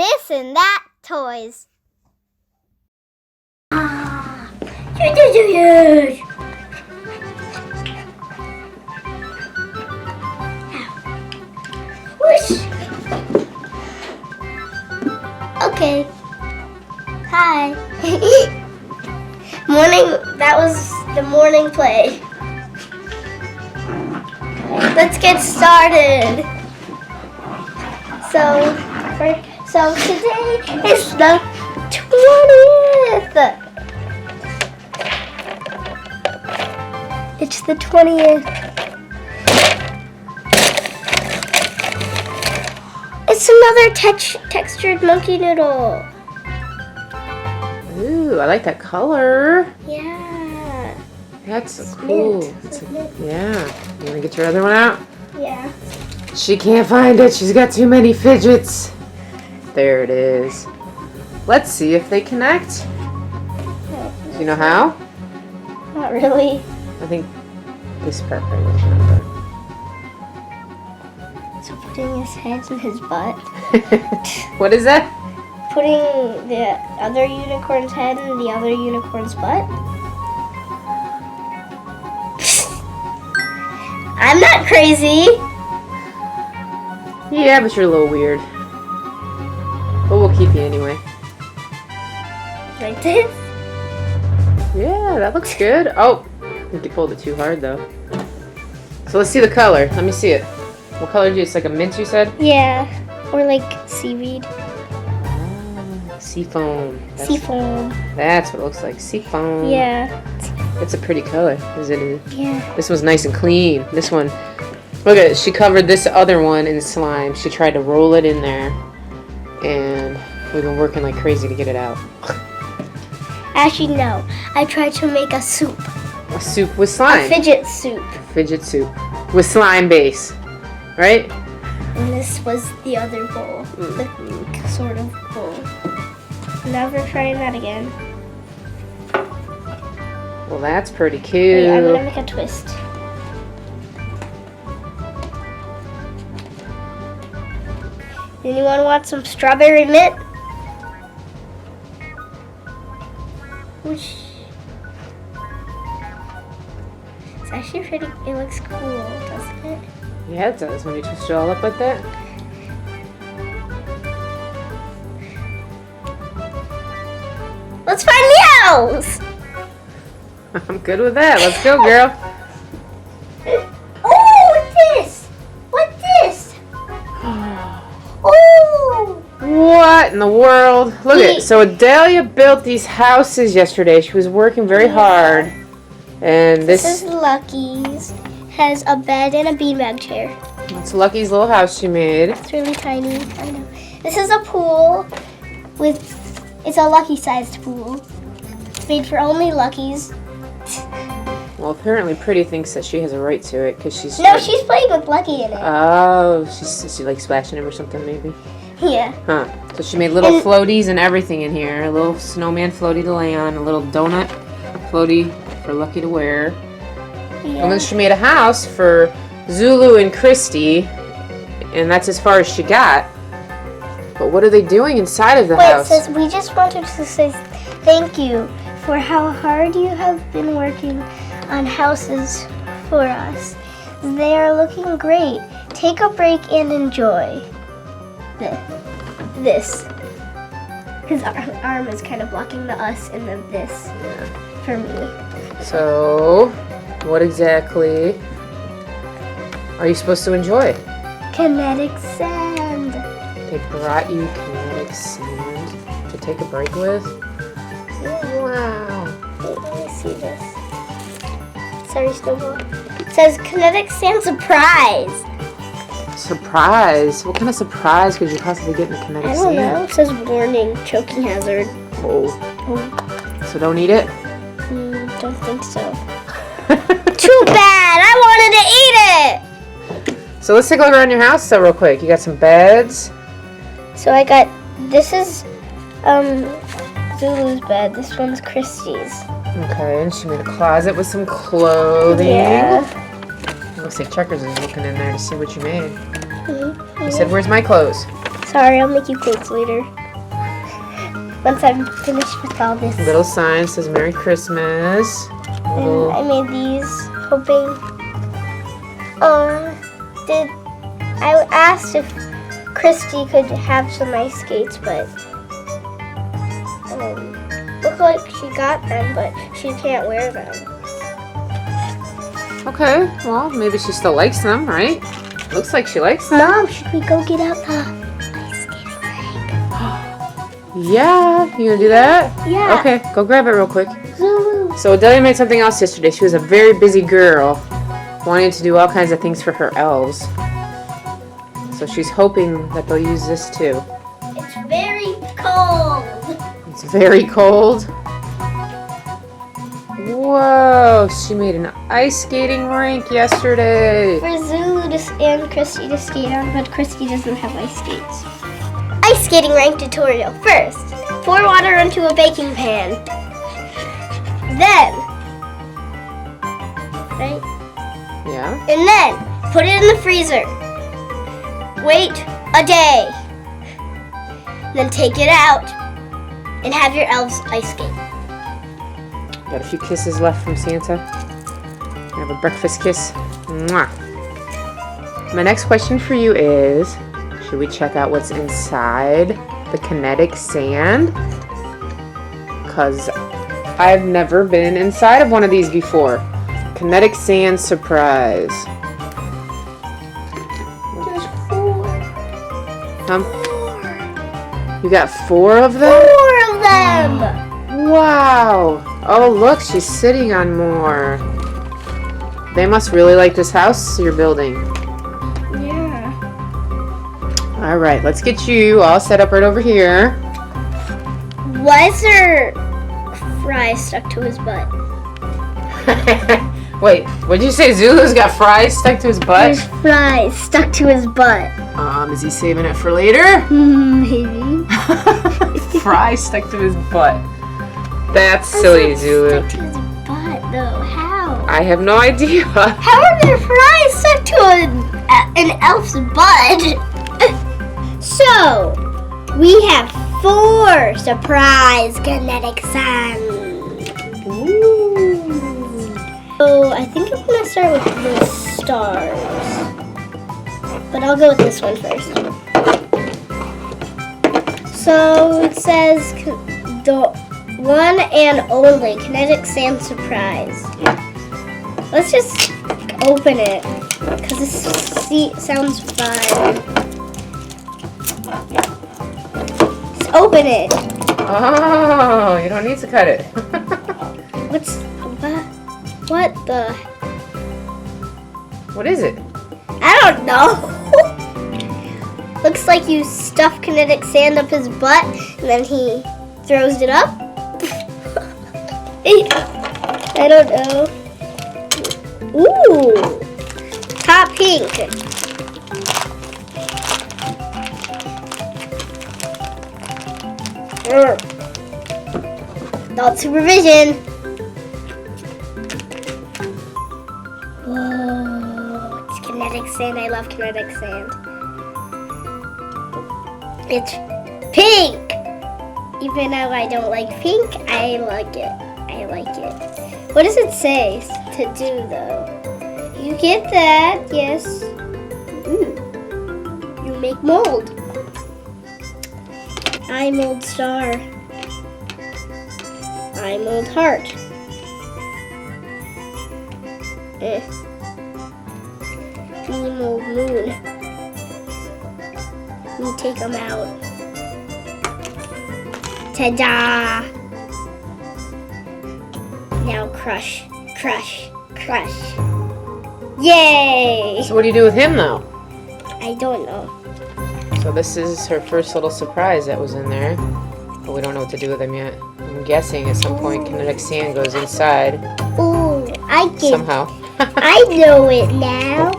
this and that toys. Whoosh. Okay. Hi. That was the morning play. Let's get started. So today is the 20th. It's the 20th. It's another textured monkey noodle. Ooh, I like that color. Yeah. That's cool. Yeah. You want to get your other one out? Yeah. She can't find it. She's got too many fidgets. There it is. Let's see if they connect. Do you know how? Not really. I think this part right is So putting his hands in his butt. What is that? Putting the other unicorn's head in the other unicorn's butt. I'm not crazy. Yeah, but you're a little weird. But we'll keep you anyway. Like this? Yeah, that looks good. Oh, I think you pulled it too hard though. So let's see the color. Let me see it. What color is it? It's like a mint, you said? Yeah. Or like seaweed. Seafoam. Seafoam. That's what it looks like. Seafoam. Yeah. It's a pretty color, isn't it? Yeah. This one's nice and clean. This one, look at it. She covered this other one in slime. She tried to roll it in there, and we've been working like crazy to get it out. Actually, no. I tried to make a soup. A soup with slime. A fidget soup. Fidget soup with slime base, right? And this was the other bowl. The sort of bowl. Never trying that again. Well, that's pretty cute. Wait, I'm gonna make a twist. Anyone want some strawberry mint? Whoosh. It's actually pretty, it looks cool, doesn't it? Yeah, it does when you twist it all up like that. Let's find the elves! I'm good with that. Let's go, girl. Oh, what's this? What's this? Oh! What in the world? Look at it. So Adalia built these houses yesterday. She was working very hard. And This is Lucky's. Has a bed and a beanbag chair. It's Lucky's little house she made. It's really tiny. I know. This is a pool it's a Lucky-sized pool. It's made for only Luckies. Well, apparently Pretty thinks that she has a right to it because she's... No, she's playing with Lucky in it. Oh, she like splashing him or something maybe? Yeah. Huh. So she made little floaties and everything in here. A little snowman floaty to lay on, a little donut floaty for Lucky to wear. Yeah. And then she made a house for Zulu and Christy, and that's as far as she got. But what are they doing inside of the house? It says, we just wanted to say thank you for how hard you have been working on houses for us. They are looking great. Take a break and enjoy this. His arm is kind of blocking the us and the this for me. So, what exactly are you supposed to enjoy? Kinetic Sand. They brought you Kinetic Sand to take a break with? Wow. Wait, let me see this. Sorry, Snowball. It says Kinetic Sand surprise. Surprise? What kind of surprise could you possibly get in the Kinetic I Sand? don't know. It says warning, choking hazard. Oh. So don't eat it? Don't think so. Too bad! I wanted to eat it! So let's take a look around your house real quick. You got some beds. So I got, this is Zulu's bed. This one's Christy's. Okay, and she made a closet with some clothing. Yeah. It looks like Checkers is looking in there to see what you made. Mm-hmm. He said, "Where's my clothes?" Sorry, I'll make you quotes later. Once I'm finished with all this. Little sign says Merry Christmas. And I made these hoping. I asked if Christy could have some ice skates, but looked like she got them, but she can't wear them. Okay, well, maybe she still likes them, right? Looks like she likes them. Mom, should we go get out the ice skating rink? Yeah, you gonna do that? Yeah. Okay, go grab it real quick. Zulu. So Adalia made something else yesterday. She was a very busy girl, wanting to do all kinds of things for her elves. So she's hoping that they'll use this too. It's very cold. It's very cold. Whoa, she made an ice skating rink yesterday. For Zulu and Christy to skate on, but Christy doesn't have ice skates. Ice skating rink tutorial. First, pour water into a baking pan. Then, right? Yeah. And then, put it in the freezer. Wait a day. Then take it out and have your elves ice skate. Got a few kisses left from Santa. Have a breakfast kiss. Mwah. My next question for you is, should we check out what's inside the Kinetic Sand? Because I've never been inside of one of these before. Kinetic Sand surprise. There's 4. You got 4 of them? 4 of them! Wow. Oh, look, she's sitting on more. They must really like this house you're building. Yeah. All right, let's get you all set up right over here. Why is there fries stuck to his butt? Wait, what did you say? Zulu's got fries stuck to his butt? There's fries stuck to his butt. Is he saving it for later? Maybe. Fries stuck to his butt. That's silly, Zulu. Stuck to his butt, though. How? I have no idea. How are there fries stuck to an elf's butt? So, we have 4 surprise Kinetic Sand. Ooh. So, I think I'm going to start with the stars. But I'll go with this one first. So, it says the one and only Kinetic Sand surprise. Let's just open it, because this sounds fun. Let's open it. Oh, you don't need to cut it. What the? What is it? I don't know. Looks like you stuff Kinetic Sand up his butt, and then he throws it up. I don't know. Ooh, top pink. Not supervision. Whoa, it's Kinetic Sand. I love Kinetic Sand. It's pink. Even though I don't like pink, I like it. I like it. What does it say to do, though? You get that, yes. Ooh. You make mold. I mold star. I mold heart. Me mold moon. Me take them out. Ta-da! Now crush, crush, crush. Yay! So what do you do with him now? I don't know. So this is her first little surprise that was in there. But we don't know what to do with him yet. I'm guessing at some point Kinetic Sand goes inside. Ooh, I get Somehow. I know it now.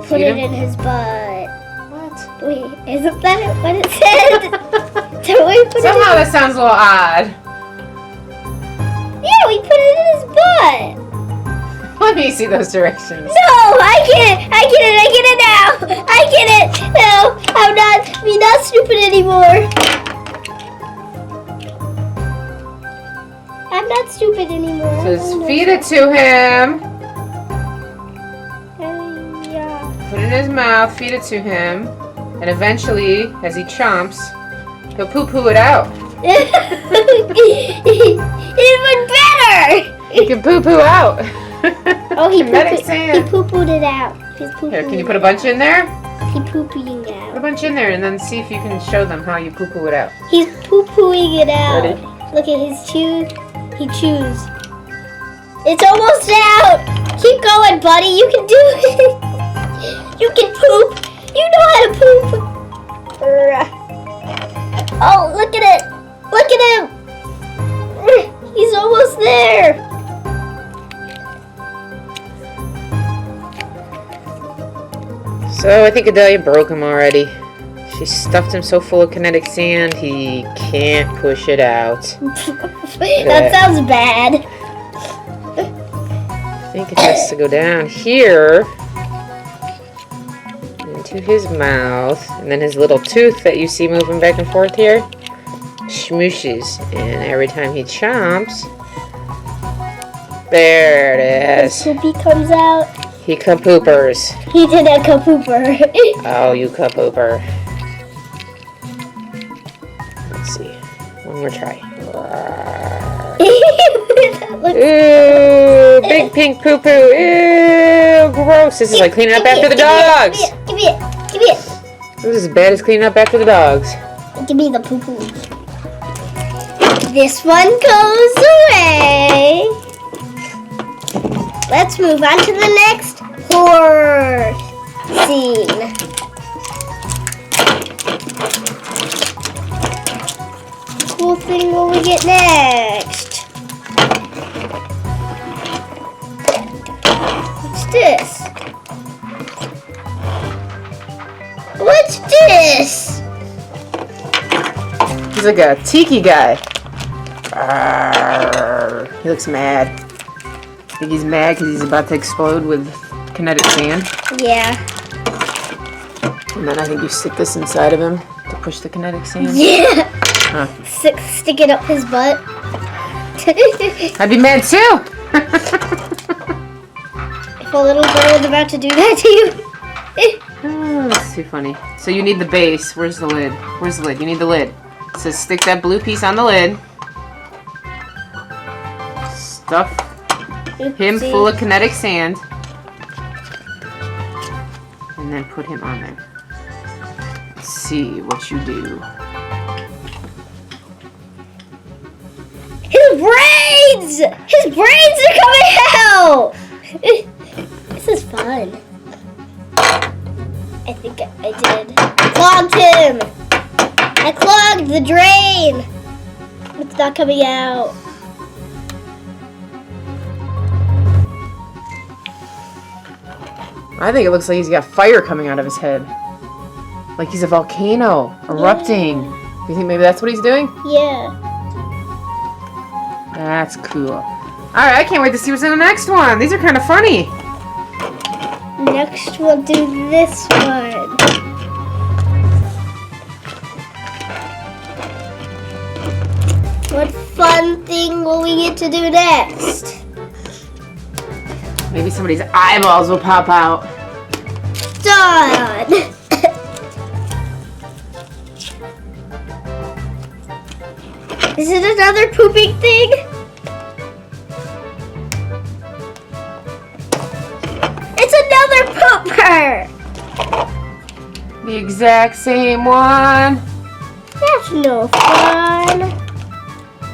Put Feed it him? in his butt. What? Wait, isn't that what it said? So we put Somehow that sounds a little odd. Yeah, we put it in his butt. Let me see those directions. No, I get it. I get it. I get it now. I get it. No, I'm not stupid anymore. I'm not stupid anymore. Just feed it to him. Yeah. Put it in his mouth, feed it to him. And eventually, as he chomps, he'll poo-poo it out. Even better. He can poo-poo out. Oh, he Kinetic Sand. poo-pooed it out. He's poo-pooing. Here, can you put a bunch in there? He's poo-pooing it Put a out. bunch in there and then see if you can show them how you poo-poo it out. He's poo-pooing it out. Ready? Look at his chew. He chews. It's almost out. Keep going, buddy. You can do it. You can poop. You know how to poop. Oh, look at it. Look at him. He's almost there. So I think Adalia broke him already. She stuffed him so full of kinetic sand he can't push it out. That sounds bad. I think it has to go down here into his mouth, and then his little tooth that you see moving back and forth here smooshes, and every time he chomps, there it is. Poopy comes out. He kapoopers. He did a kapooper. Oh, you kapooper. Let's see. One more try. That looks- Ooh, big pink poo poo. Ew, gross. This is like cleaning up after the dogs. Give me it. Give me it. This is as bad as cleaning up after the dogs. Give me the poo poo. This one goes away. Let's move on to the next horror scene. What cool thing will we get next? What's this? What's this? He's like a tiki guy. Arrgh. He looks mad. I think he's mad because he's about to explode with kinetic sand. Yeah. And then I think you stick this inside of him to push the kinetic sand. Yeah. Huh. Stick it up his butt. I'd be mad too. If a little girl was about to do that to you. Oh, that's too funny. So you need the base. Where's the lid? Where's the lid? You need the lid. So stick that blue piece on the lid. Stuff him Oopsie. full of kinetic sand. And then put him on there. Let's see what you do. His brains! His brains are coming out! This is fun. I think I did. I clogged him! I clogged the drain! It's not coming out. I think it looks like he's got fire coming out of his head. Like he's a volcano erupting. Do you think maybe that's what he's doing? Yeah. That's cool. Alright, I can't wait to see what's in the next one. These are kind of funny. Next we'll do this one. What fun thing will we get to do next? Maybe somebody's eyeballs will pop out. Done! Is it another pooping thing? It's another pooper! The exact same one. That's no fun.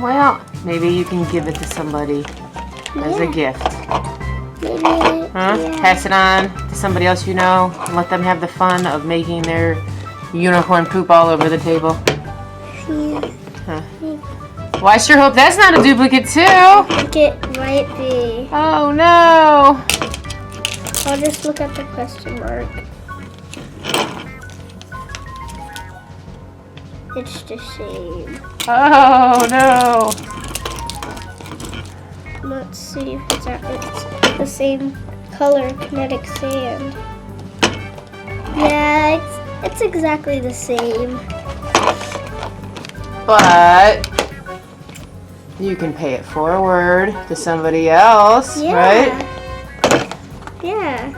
Well, maybe you can give it to somebody as a gift. Maybe, Huh? yeah. Pass it on to somebody else you know and let them have the fun of making their unicorn poop all over the table. Huh. Well, I sure hope that's not a duplicate too. I think it might be. Oh no. I'll just look at the question mark. It's the same. Oh no. Let's see if it's the same color, Kinetic Sand. Yeah, it's exactly the same. But you can pay it forward to somebody else, right? Yeah.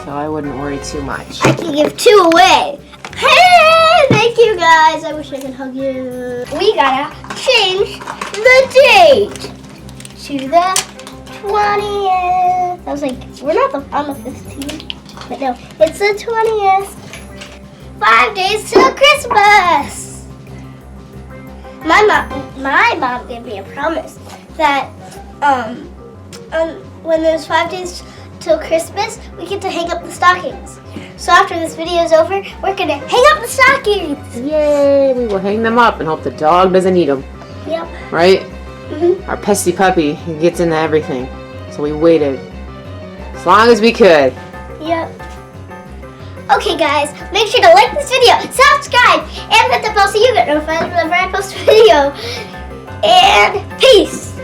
So I wouldn't worry too much. I can give 2 away. Hey, thank you guys. I wish I could hug you. We gotta change the date to the 20th. I was like, we're not on the 15th. But no, it's the 20th. 5 days till Christmas. My mom gave me a promise that when there's 5 days till Christmas, we get to hang up the stockings. So after this video is over, we're gonna hang up the stockings. Yay! We will hang them up and hope the dog doesn't eat them. Yep. Right? Mhm. Our pesky puppy, he gets into everything. So we waited as long as we could. Yep. Okay, guys, make sure to like this video, subscribe, and hit the bell so you get notified whenever I post a video. And peace.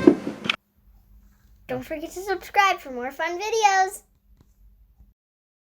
Don't forget to subscribe for more fun videos.